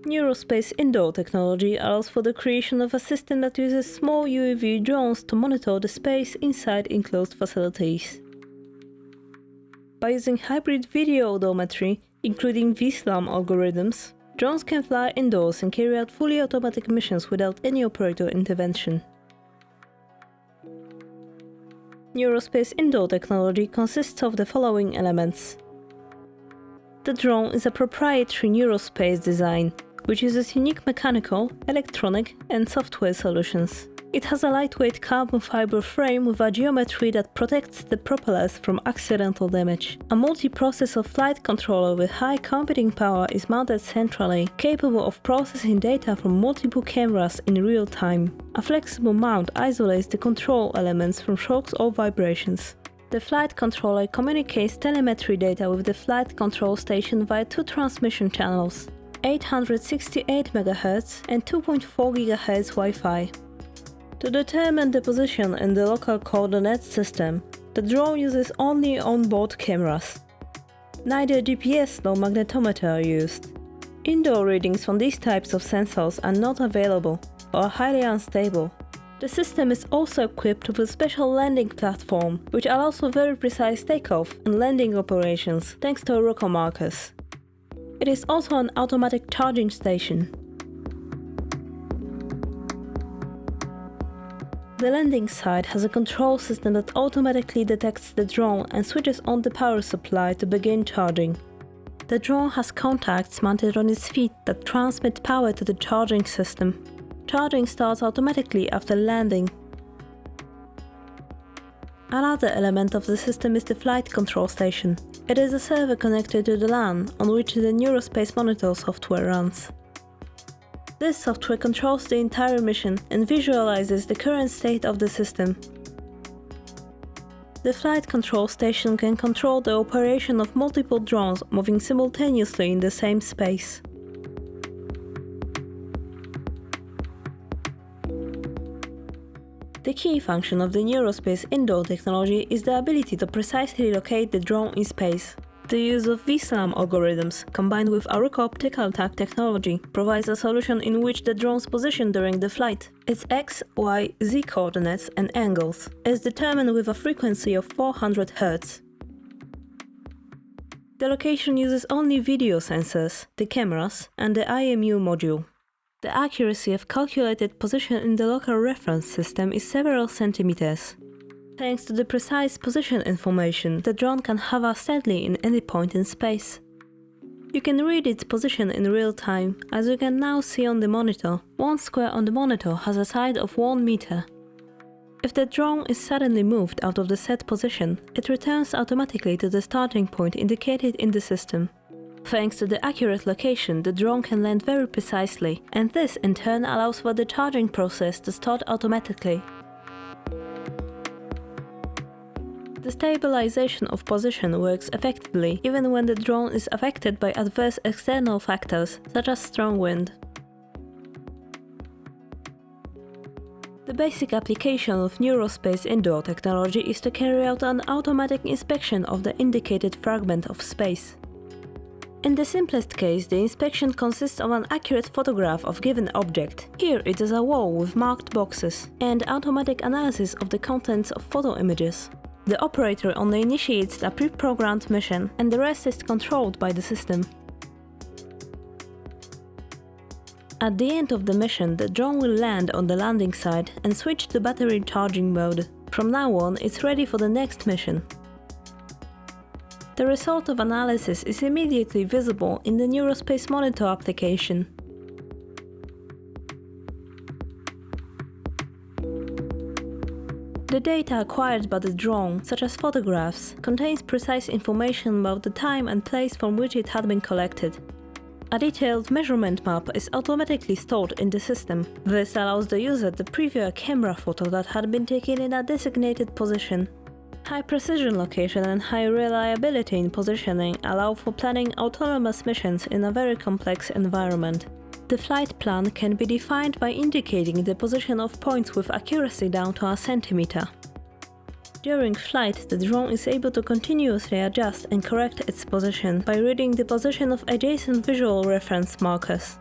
NeuroSpace indoor technology allows for the creation of a system that uses small UAV drones to monitor the space inside enclosed facilities. By using hybrid video odometry, including VSLAM algorithms, drones can fly indoors and carry out fully automatic missions without any operator intervention. NeuroSpace indoor technology consists of the following elements. The drone is a proprietary NeuroSpace design, which uses unique mechanical, electronic, and software solutions. It has a lightweight carbon fiber frame with a geometry that protects the propellers from accidental damage. A multi-processor flight controller with high computing power is mounted centrally, capable of processing data from multiple cameras in real time. A flexible mount isolates the control elements from shocks or vibrations. The flight controller communicates telemetry data with the flight control station via two transmission channels, 868 MHz and 2.4 GHz Wi-Fi. To determine the position in the local coordinate system, the drone uses only onboard cameras. Neither GPS nor magnetometer are used. Indoor readings from these types of sensors are not available or are highly unstable. The system is also equipped with a special landing platform, which allows for very precise takeoff and landing operations thanks to rocker markers. It is also an automatic charging station. The landing site has a control system that automatically detects the drone and switches on the power supply to begin charging. The drone has contacts mounted on its feet that transmit power to the charging system. Charging starts automatically after landing. Another element of the system is the flight control station. It is a server connected to the LAN on which the NeuroSpace Monitor software runs. This software controls the entire mission and visualizes the current state of the system. The flight control station can control the operation of multiple drones moving simultaneously in the same space. The key function of the NeuroSpace indoor technology is the ability to precisely locate the drone in space. The use of VSLAM algorithms, combined with Aruka optical tag technology, provides a solution in which the drone's position during the flight, its x, y, z coordinates and angles, is determined with a frequency of 400 Hz. The location uses only video sensors, the cameras, and the IMU module. The accuracy of calculated position in the local reference system is several centimeters. Thanks to the precise position information, the drone can hover steadily in any point in space. You can read its position in real time, as you can now see on the monitor. One square on the monitor has a side of 1 meter. If the drone is suddenly moved out of the set position, it returns automatically to the starting point indicated in the system. Thanks to the accurate location, the drone can land very precisely, and this in turn allows for the charging process to start automatically. The stabilization of position works effectively even when the drone is affected by adverse external factors, such as strong wind. The basic application of NeuroSpace indoor technology is to carry out an automatic inspection of the indicated fragment of space. In the simplest case, the inspection consists of an accurate photograph of given object. Here it is a wall with marked boxes, and automatic analysis of the contents of photo images. The operator only initiates a pre-programmed mission, and the rest is controlled by the system. At the end of the mission, the drone will land on the landing site and switch to battery charging mode. From now on, it's ready for the next mission. The result of analysis is immediately visible in the NeuroSpace Monitor application. The data acquired by the drone, such as photographs, contains precise information about the time and place from which it had been collected. A detailed measurement map is automatically stored in the system. This allows the user to preview a camera photo that had been taken in a designated position. High precision location and high reliability in positioning allow for planning autonomous missions in a very complex environment. The flight plan can be defined by indicating the position of points with accuracy down to a centimeter. During flight, the drone is able to continuously adjust and correct its position by reading the position of adjacent visual reference markers.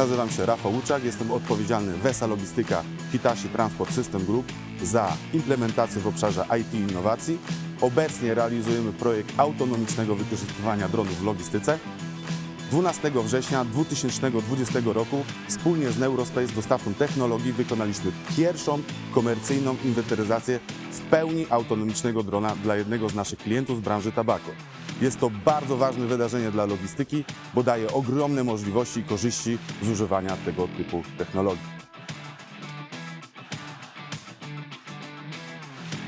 Nazywam się Rafał Łuczak, jestem odpowiedzialny w ESA Logistyka Hitachi Transport System Group za implementację w obszarze IT i innowacji. Obecnie realizujemy projekt autonomicznego wykorzystywania dronów w logistyce. 12 września 2020 roku wspólnie z NeuroSpace, dostawcą technologii, wykonaliśmy pierwszą komercyjną inwentaryzację w pełni autonomicznego drona dla jednego z naszych klientów z branży tabaku. Jest to bardzo ważne wydarzenie dla logistyki, bo daje ogromne możliwości i korzyści z używania tego typu technologii.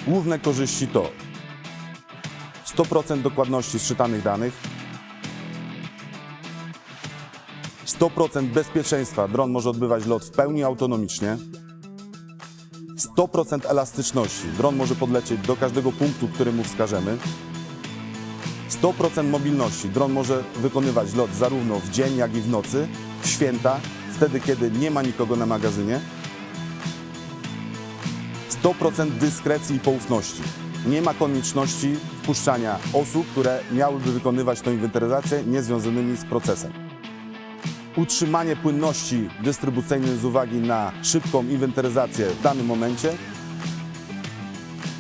Główne korzyści to 100% dokładności zczytanych danych, 100% bezpieczeństwa, dron może odbywać lot w pełni autonomicznie, 100% elastyczności, dron może podlecieć do każdego punktu, który mu wskażemy, 100% mobilności, dron może wykonywać lot zarówno w dzień, jak i w nocy, w święta, wtedy kiedy nie ma nikogo na magazynie, 100% dyskrecji i poufności. Nie ma konieczności wpuszczania osób, które miałyby wykonywać tę inwentaryzację niezwiązanymi z procesem. Utrzymanie płynności dystrybucyjnej z uwagi na szybką inwentaryzację w danym momencie,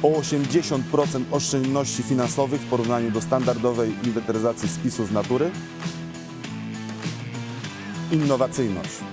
o 80% oszczędności finansowych w porównaniu do standardowej inwentaryzacji spisu z natury, innowacyjność.